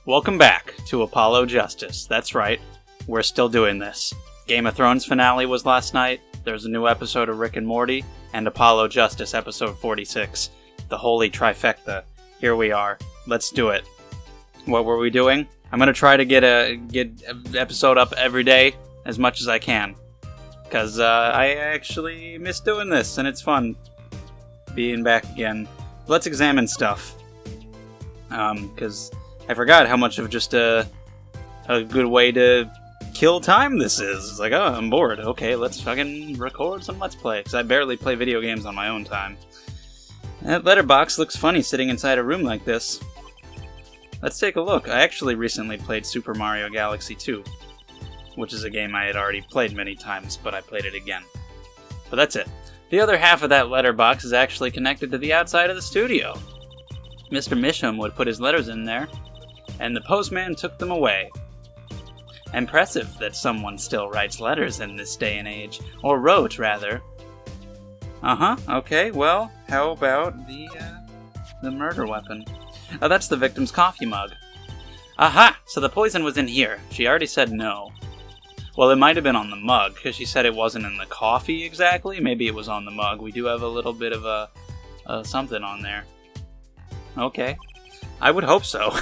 Welcome back to Apollo Justice. That's right, we're still doing this. Game of Thrones finale was last night, there's a new episode of Rick and Morty, and Apollo Justice episode 46. The holy trifecta. Here we are. Let's do it. What were we doing? I'm going to try to get an episode up every day as much as I can. Because I actually miss doing this, and it's fun being back again. Let's examine stuff. Because I forgot how much of just a good way to kill time this is. It's like, oh, I'm bored. Okay, let's fucking record some Let's Play. Because I barely play video games on my own time. That letterbox looks funny sitting inside a room like this. Let's take a look. I actually recently played Super Mario Galaxy 2. Which is a game I had already played many times, but I played it again. But that's it. The other half of that letterbox is actually connected to the outside of the studio. Mr. Misham would put his letters in there, and the postman took them away. Impressive that someone still writes letters in this day and age. Or wrote, rather. Okay, well, how about the murder weapon? Oh, that's the victim's coffee mug. Aha! So the poison was in here. She already said no. Well, it might have been on the mug, because she said it wasn't in the coffee exactly. Maybe it was on the mug. We do have a little bit of a something on there. Okay. I would hope so.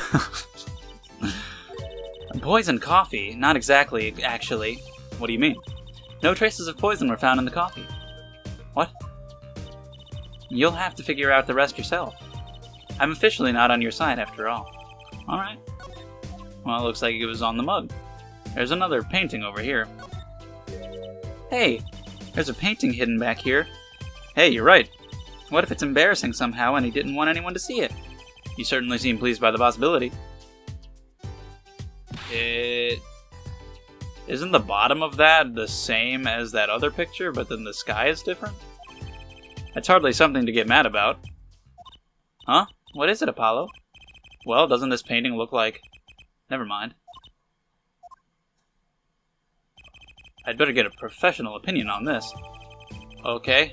Poisoned coffee? Not exactly, actually. What do you mean? No traces of poison were found in the coffee. What? You'll have to figure out the rest yourself. I'm officially not on your side after all. Alright. Well, it looks like it was on the mug. There's another painting over here. Hey, there's a painting hidden back here. Hey, you're right. What if it's embarrassing somehow and he didn't want anyone to see it? You certainly seem pleased by the possibility. Isn't the bottom of that the same as that other picture, but then the sky is different? That's hardly something to get mad about. Huh? What is it, Apollo? Well, doesn't this painting look like... Never mind. I'd better get a professional opinion on this. Okay.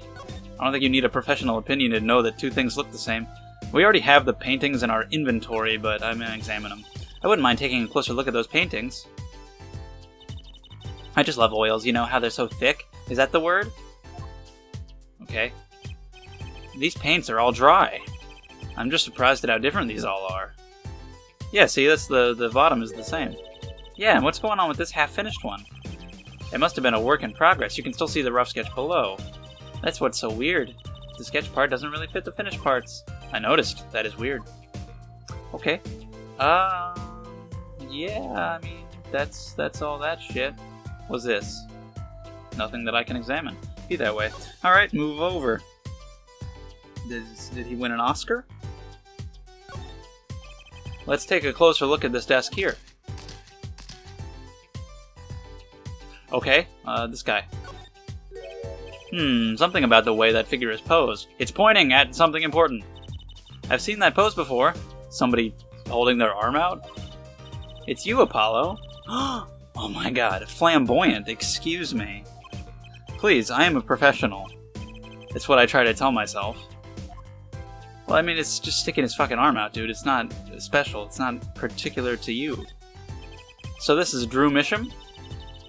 I don't think you need a professional opinion to know that two things look the same. We already have the paintings in our inventory, but I'm going to examine them. I wouldn't mind taking a closer look at those paintings. I just love oils, you know, how they're so thick. Is that the word? Okay. These paints are all dry. I'm just surprised at how different these all are. Yeah, see, that's the bottom is the same. Yeah, and what's going on with this half-finished one? It must have been a work in progress. You can still see the rough sketch below. That's what's so weird. The sketch part doesn't really fit the finished parts. I noticed. That is weird. Okay. Yeah, I mean, that's all that shit. What's this? Nothing that I can examine. Be that way. Alright, move over. Did he win an Oscar? Let's take a closer look at this desk here. Okay, this guy. Something about the way that figure is posed. It's pointing at something important. I've seen that pose before. Somebody holding their arm out. It's you, Apollo. Oh my god, flamboyant, excuse me. Please, I am a professional. It's what I try to tell myself. Well, I mean, it's just sticking his fucking arm out, dude. It's not special. It's not particular to you. So this is Drew Misham?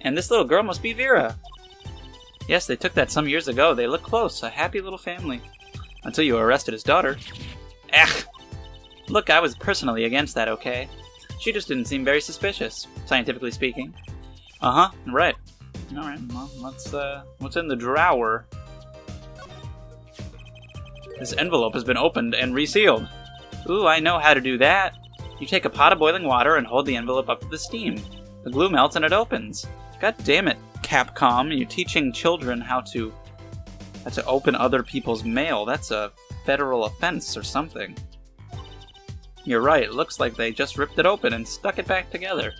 And this little girl must be Vera. Yes, they took that some years ago. They look close. A happy little family. Until you arrested his daughter. Ugh. Look, I was personally against that, okay? She just didn't seem very suspicious, scientifically speaking. Uh-huh, right. Alright, well, what's in the drawer? This envelope has been opened and resealed. Ooh, I know how to do that. You take a pot of boiling water and hold the envelope up to the steam. The glue melts and it opens. God damn it, Capcom, you're teaching children how to open other people's mail. That's a federal offense or something. You're right, it looks like they just ripped it open and stuck it back together.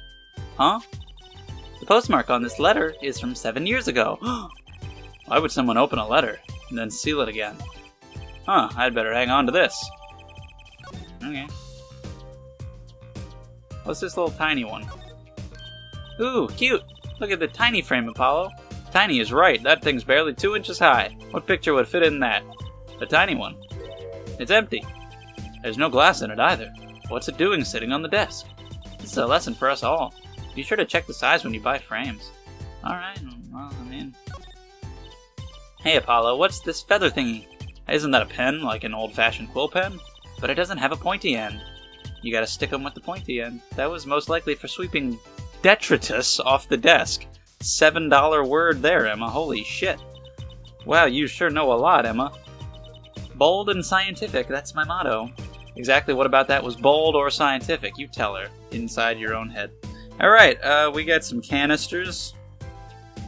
Huh? The postmark on this letter is from 7 years ago. Why would someone open a letter and then seal it again? Huh, I'd better hang on to this. Okay. What's this little tiny one? Ooh, cute! Look at the tiny frame, Apollo. Tiny is right, that thing's barely 2 inches high. What picture would fit in that? The tiny one. It's empty. There's no glass in it either. What's it doing sitting on the desk? This is a lesson for us all. Be sure to check the size when you buy frames. Alright, well, I mean... Hey Apollo, what's this feather thingy? Isn't that a pen, like an old-fashioned quill pen? But it doesn't have a pointy end. You gotta stick them with the pointy end. That was most likely for sweeping detritus off the desk. $7 word there, Emma. Holy shit. Wow, you sure know a lot, Emma. Bold and scientific, that's my motto. Exactly what about that was bold or scientific? You tell her, inside your own head. Alright, we got some canisters.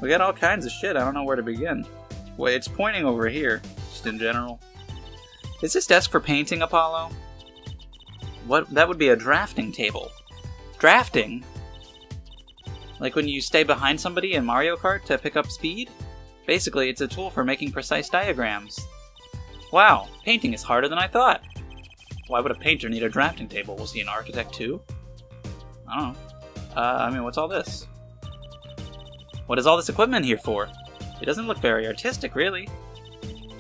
We got all kinds of shit, I don't know where to begin. Wait, it's pointing over here, just in general. Is this desk for painting, Apollo? What? That would be a drafting table. Drafting? Like when you stay behind somebody in Mario Kart to pick up speed? Basically, it's a tool for making precise diagrams. Wow, painting is harder than I thought. Why would a painter need a drafting table? Was he an architect too? I don't know. I mean, what's all this? What is all this equipment here for? It doesn't look very artistic, really.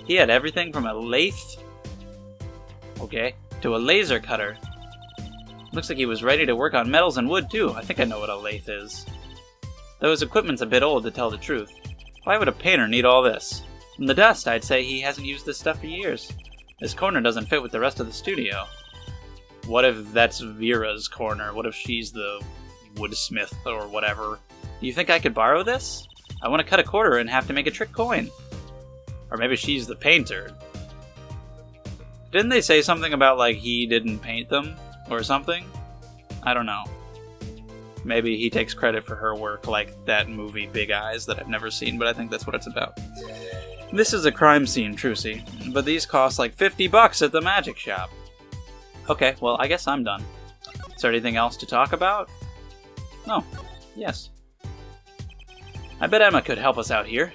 He had everything from a lathe... okay, to a laser cutter. Looks like he was ready to work on metals and wood, too. I think I know what a lathe is. Though his equipment's a bit old, to tell the truth. Why would a painter need all this? From the dust, I'd say he hasn't used this stuff for years. This corner doesn't fit with the rest of the studio. What if that's Vera's corner? What if she's the woodsmith or whatever? Do you think I could borrow this? I want to cut a quarter and have to make a trick coin. Or maybe she's the painter. Didn't they say something about, like, he didn't paint them? Or something? I don't know. Maybe he takes credit for her work, like that movie Big Eyes that I've never seen, but I think that's what it's about. This is a crime scene, Trucy, but these cost like $50 at the magic shop. Okay, well, I guess I'm done. Is there anything else to talk about? No. Yes. I bet Emma could help us out here.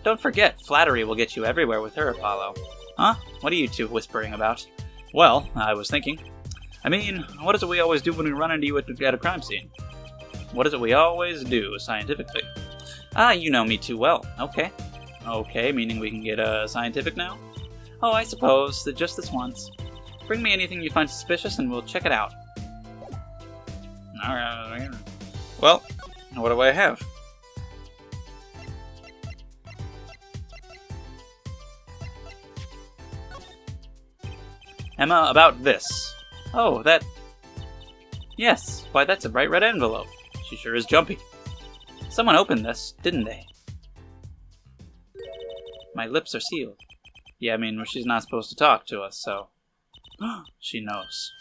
Don't forget, flattery will get you everywhere with her, Apollo. Huh? What are you two whispering about? Well, I was thinking. I mean, what is it we always do when we run into you at a crime scene? What is it we always do, scientifically? Ah, you know me too well. Okay. Okay, meaning we can get scientific now? Oh, I suppose, that just this once. Bring me anything you find suspicious and we'll check it out. Alright. Well, what do I have? Emma, about this. Oh, that... Yes, why that's a bright red envelope. She sure is jumpy. Someone opened this, didn't they? My lips are sealed. Yeah, I mean, she's not supposed to talk to us, so... She knows.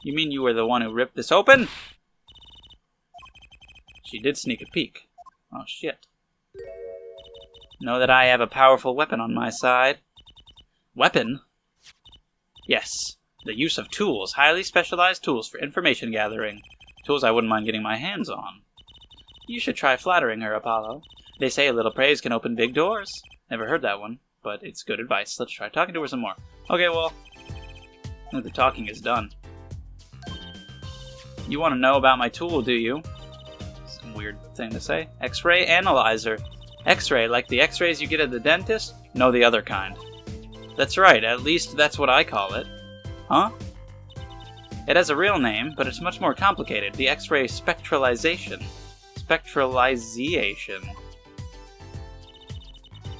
You mean you were the one who ripped this open? She did sneak a peek. Oh, shit. Know that I have a powerful weapon on my side. Weapon? Yes. The use of tools, highly specialized tools for information gathering. Tools I wouldn't mind getting my hands on. You should try flattering her, Apollo. They say a little praise can open big doors. Never heard that one, but it's good advice. Let's try talking to her some more. Okay, well, the talking is done. You want to know about my tool, do you? Some weird thing to say. X-ray analyzer. X-ray, like the X-rays you get at the dentist? No, the other kind. That's right, at least that's what I call it. Huh? It has a real name, but it's much more complicated. The X-ray spectralization. Spectralization.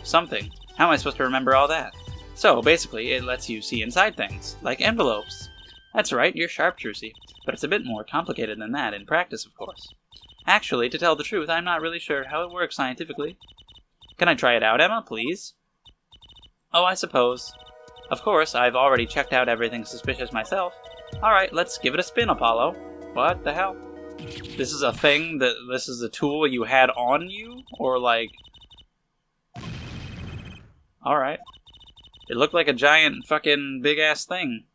Something. How am I supposed to remember all that? So, basically, it lets you see inside things, like envelopes. That's right, you're sharp, Trucy. But it's a bit more complicated than that, in practice, of course. Actually, to tell the truth, I'm not really sure how it works scientifically. Can I try it out, Emma, please? Oh, I suppose. Of course, I've already checked out everything suspicious myself. Alright, let's give it a spin, Apollo. What the hell? This is a thing? This is a tool you had on you? Or like... Alright. It looked like a giant fucking big-ass thing.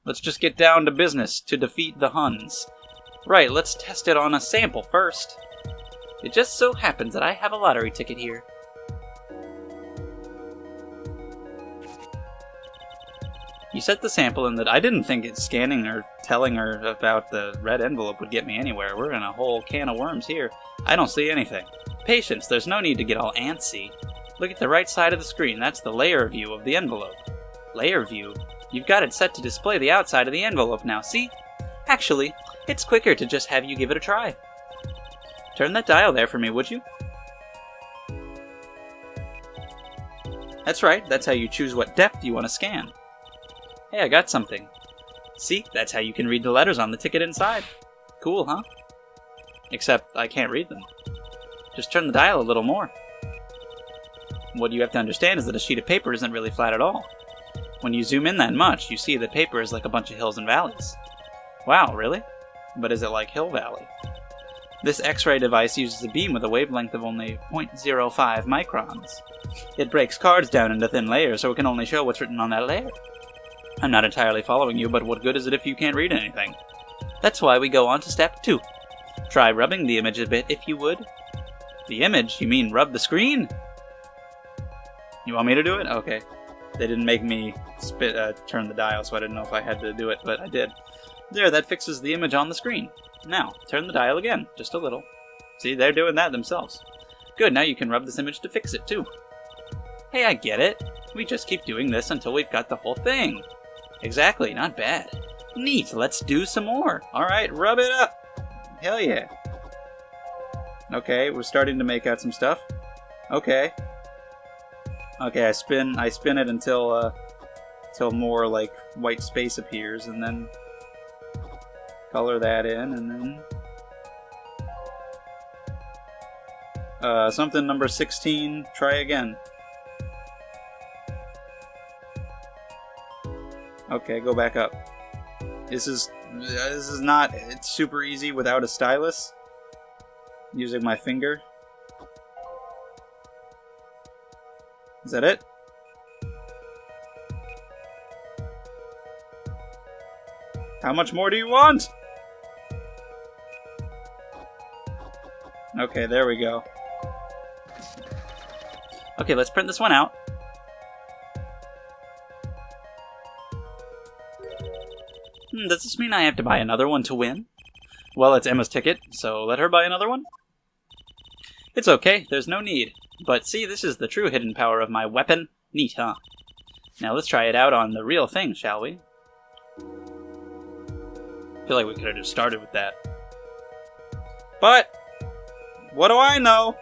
Let's just get down to business to defeat the Huns. Right, let's test it on a sample first. It just so happens that I have a lottery ticket here. You set the sample in that I didn't think scanning or telling her about the red envelope would get me anywhere. We're in a whole can of worms here. I don't see anything. Patience, there's no need to get all antsy. Look at the right side of the screen. That's the layer view of the envelope. Layer view? You've got it set to display the outside of the envelope now, see? Actually, it's quicker to just have you give it a try. Turn that dial there for me, would you? That's right, that's how you choose what depth you want to scan. Hey, I got something. See, that's how you can read the letters on the ticket inside. Cool, huh? Except I can't read them. Just turn the dial a little more. What you have to understand is that a sheet of paper isn't really flat at all. When you zoom in that much, you see that paper is like a bunch of hills and valleys. Wow, really? But is it like Hill Valley? This X-ray device uses a beam with a wavelength of only 0.05 microns. It breaks cards down into thin layers, so it can only show what's written on that layer. I'm not entirely following you, but what good is it if you can't read anything? That's why we go on to step 2. Try rubbing the image a bit, if you would. The image? You mean rub the screen? You want me to do it? Okay. They didn't make me turn the dial, so I didn't know if I had to do it, but I did. There, that fixes the image on the screen. Now, turn the dial again, just a little. See, they're doing that themselves. Good, now you can rub this image to fix it, too. Hey, I get it. We just keep doing this until we've got the whole thing. Exactly, not bad. Neat, let's do some more. Alright, rub it up. Hell yeah. Okay, we're starting to make out some stuff. Okay. Okay, I spin it until more like white space appears, and then color that in, and then something number 16. Try again. Okay, go back up. This is not. It's super easy without a stylus. Using my finger. Is that it? How much more do you want? Okay, there we go. Okay, let's print this one out. Does this mean I have to buy another one to win? Well, it's Emma's ticket, so let her buy another one? It's okay, there's no need. But see, this is the true hidden power of my weapon. Neat, huh? Now let's try it out on the real thing, shall we? I feel like we could have just started with that. But, what do I know?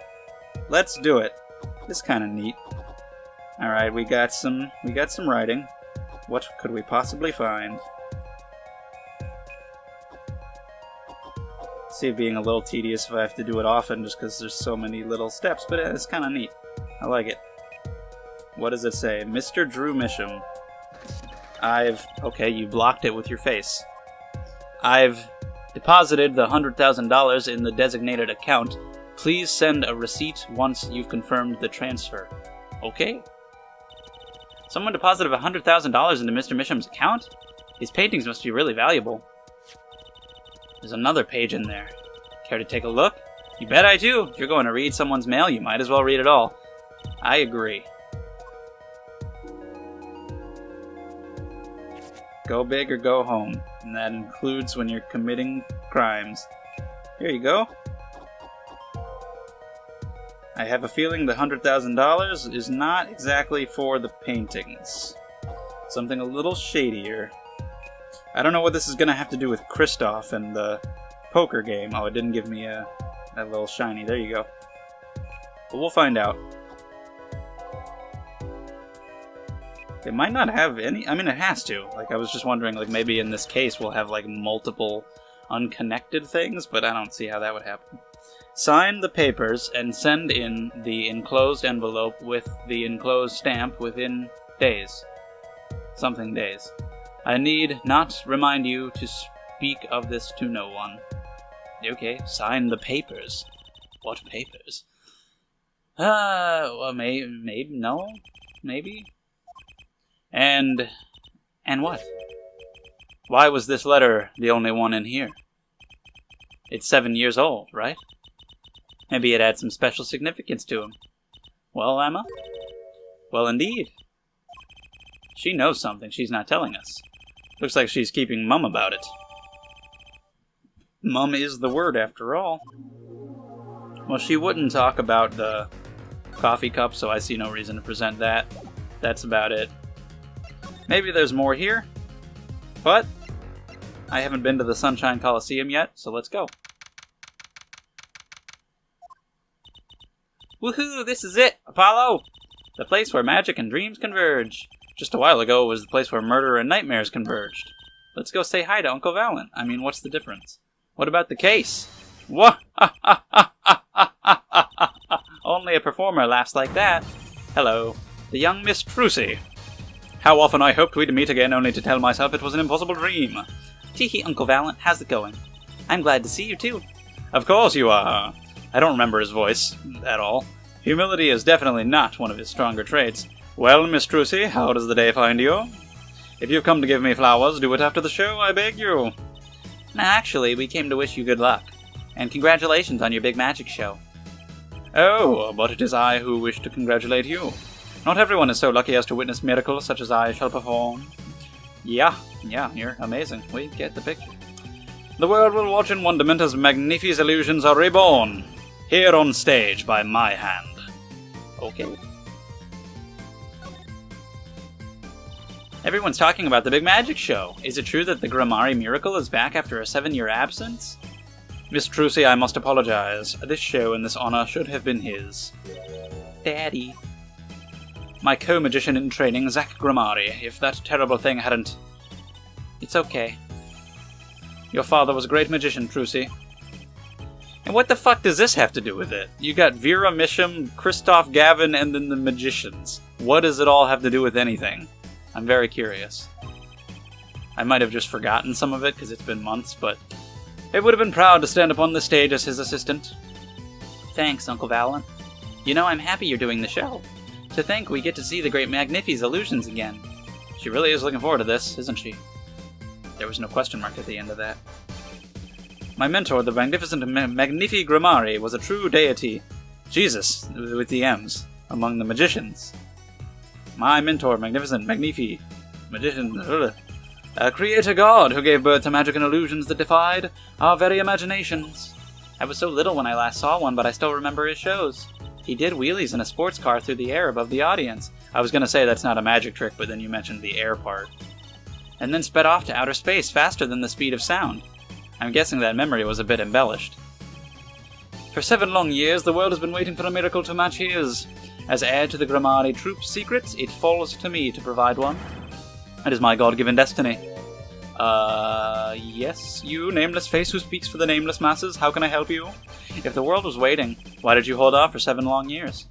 Let's do it. It's kind of neat. Alright, we got some writing. What could we possibly find? See it being a little tedious if I have to do it often just because there's so many little steps, but it's kind of neat. I like it. What does it say? Mr. Drew Misham. Okay, you blocked it with your face. I've deposited the $100,000 in the designated account. Please send a receipt once you've confirmed the transfer. Okay. Someone deposited $100,000 into Mr. Misham's account? His paintings must be really valuable. There's another page in there. Care to take a look? You bet I do. If you're going to read someone's mail, you might as well read it all. I agree. Go big or go home. And that includes when you're committing crimes. Here you go. I have a feeling the $100,000 is not exactly for the paintings. Something a little shadier. I don't know what this is going to have to do with Kristoff and the poker game. Oh, it didn't give me that little shiny. There you go. But we'll find out. It might not have any... I mean, it has to. Like, I was just wondering, like, maybe in this case we'll have, like, multiple unconnected things, but I don't see how that would happen. Sign the papers and send in the enclosed envelope with the enclosed stamp within days. Something days. I need not remind you to speak of this to no one. Okay, sign the papers. What papers? Well, maybe, no? Maybe? And what? Why was this letter the only one in here? It's 7 years old, right? Maybe it had some special significance to him. Well, Emma? Well, indeed. She knows something she's not telling us. Looks like she's keeping mum about it. Mum is the word, after all. Well, she wouldn't talk about the coffee cup, so I see no reason to present that. That's about it. Maybe there's more here, but I haven't been to the Sunshine Coliseum yet, so let's go. Woohoo, this is it, Apollo! The place where magic and dreams converge. Just a while ago, it was the place where murder and nightmares converged. Let's go say hi to Uncle Valent. I mean, what's the difference? What about the case? What? Only a performer laughs like that. Hello, the young Miss Trucy. How often I hoped we'd meet again, only to tell myself it was an impossible dream. Teehee, Uncle Valent, how's it going? I'm glad to see you, too. Of course you are. I don't remember his voice at all. Humility is definitely not one of his stronger traits. Well, Miss Trucy, how does the day find you? If you've come to give me flowers, do it after the show, I beg you. No, actually, we came to wish you good luck. And congratulations on your big magic show. Oh, but it is I who wish to congratulate you. Not everyone is so lucky as to witness miracles such as I shall perform. Yeah, you're amazing. We get the picture. The world will watch in wonderment as Magnifi's illusions are reborn. Here on stage by my hand. Okay. Everyone's talking about the big magic show. Is it true that the Grimari miracle is back after a 7-year absence? Miss Trucy, I must apologize. This show and this honor should have been his. Daddy. My co-magician in training, Zach Grimari, if that terrible thing hadn't... It's okay. Your father was a great magician, Trucy. And what the fuck does this have to do with it? You got Vera Misham, Christoph Gavin, and then the magicians. What does it all have to do with anything? I'm very curious. I might have just forgotten some of it because it's been months, but I would have been proud to stand upon the stage as his assistant. Thanks, Uncle Valent. You know, I'm happy you're doing the show. To think we get to see the great Magnifi's illusions again. She really is looking forward to this, isn't she? There was no question mark at the end of that. My mentor, the magnificent Magnifi Grimari, was a true deity. Jesus, with the M's, among the magicians. My mentor, magnificent Magnifi, magician, a creator god who gave birth to magic and illusions that defied our very imaginations. I was so little when I last saw one, but I still remember his shows. He did wheelies in a sports car through the air above the audience. I was going to say that's not a magic trick, but then you mentioned the air part. And then sped off to outer space faster than the speed of sound. I'm guessing that memory was a bit embellished. For 7 long years, the world has been waiting for a miracle to match his. As heir to the Grimari troop's secrets, it falls to me to provide one. It is my god-given destiny. Yes, you, nameless face who speaks for the nameless masses, how can I help you? If the world was waiting, why did you hold off for 7 long years?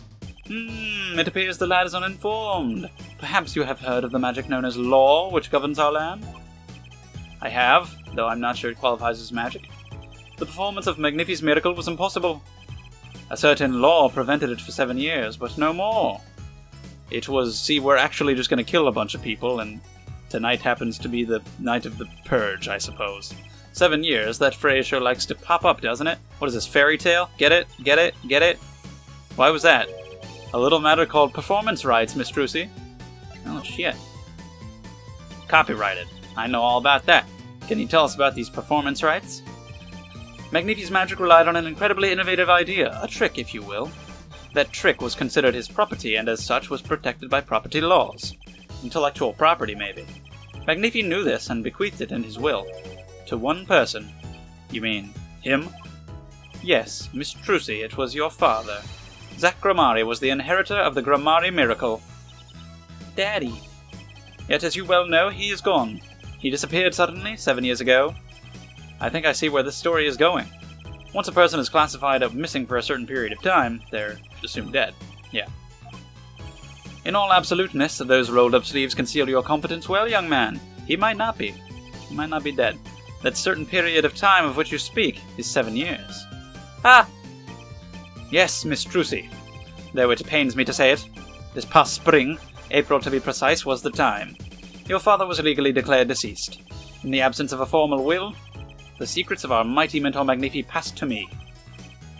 It appears the lad is uninformed. Perhaps you have heard of the magic known as law, which governs our land? I have, though I'm not sure it qualifies as magic. The performance of Magnifi's miracle was impossible. A certain law prevented it for 7 years, but no more. It was, see, we're actually just going to kill a bunch of people, and tonight happens to be the night of the purge, I suppose. 7 years, that phrase sure likes to pop up, doesn't it? What is this, fairy tale? Get it? Get it? Get it? Why was that? A little matter called performance rights, Miss Trucy. Oh, shit. Copyrighted. I know all about that. Can you tell us about these performance rights? Magnifi's magic relied on an incredibly innovative idea, a trick, if you will. That trick was considered his property, and as such was protected by property laws. Intellectual property, maybe. Magnifi knew this and bequeathed it in his will. To one person. You mean, him? Yes, Miss Trucy, it was your father. Zach Grimari was the inheritor of the Grimari miracle. Daddy. Yet, as you well know, he is gone. He disappeared suddenly 7 years ago. I think I see where this story is going. Once a person is classified as missing for a certain period of time, they're assumed dead. Yeah. In all absoluteness, those rolled-up sleeves conceal your competence well, young man. He might not be. He might not be dead. That certain period of time of which you speak is 7 years. Ah! Yes, Miss Trucy. Though it pains me to say it, this past spring, April to be precise, was the time. Your father was legally declared deceased. In the absence of a formal will, the secrets of our mighty mentor Magnifi passed to me.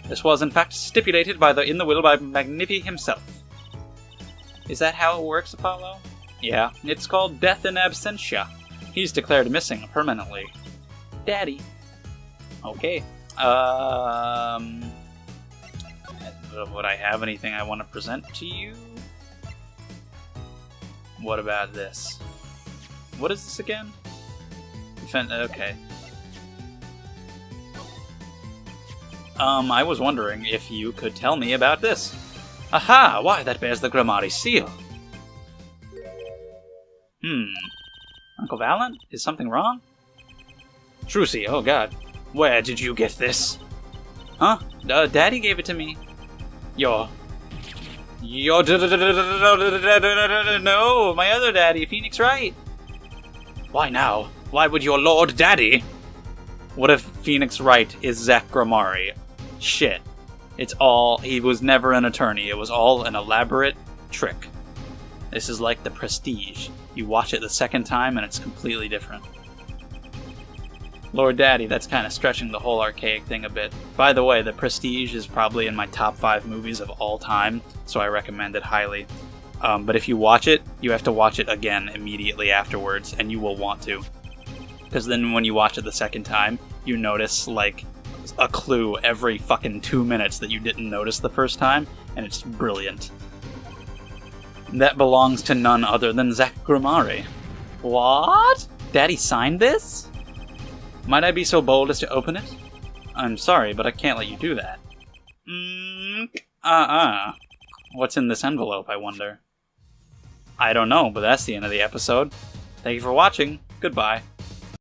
This was, in fact, stipulated in the will by Magnifi himself. Is that how it works, Apollo? Yeah, it's called death in absentia. He's declared missing permanently. Daddy. Okay. Would I have anything I want to present to you? What about this? What is this again? Okay. I was wondering if you could tell me about this. Aha! Why, that bears the Grammari seal. Uncle Valen? Is something wrong? Trucy, oh god. Where did you get this? Huh? Daddy gave it to me. No, my other daddy, Phoenix Wright. Why now? Why would your Lord Daddy? What if Phoenix Wright is Zach Grammari? Shit. He was never an attorney. It was all an elaborate trick. This is like The Prestige. You watch it the second time and it's completely different. Lord Daddy, that's kind of stretching the whole archaic thing a bit. By the way, The Prestige is probably in my top 5 movies of all time, so I recommend it highly. But if you watch it, you have to watch it again immediately afterwards, and you will want to. Because then when you watch it the second time, you notice, like, a clue every fucking 2 minutes that you didn't notice the first time, and it's brilliant. That belongs to none other than Zach Grammari. What? Daddy signed this? Might I be so bold as to open it? I'm sorry, but I can't let you do that. What's in this envelope, I wonder? I don't know, but that's the end of the episode. Thank you for watching. Goodbye.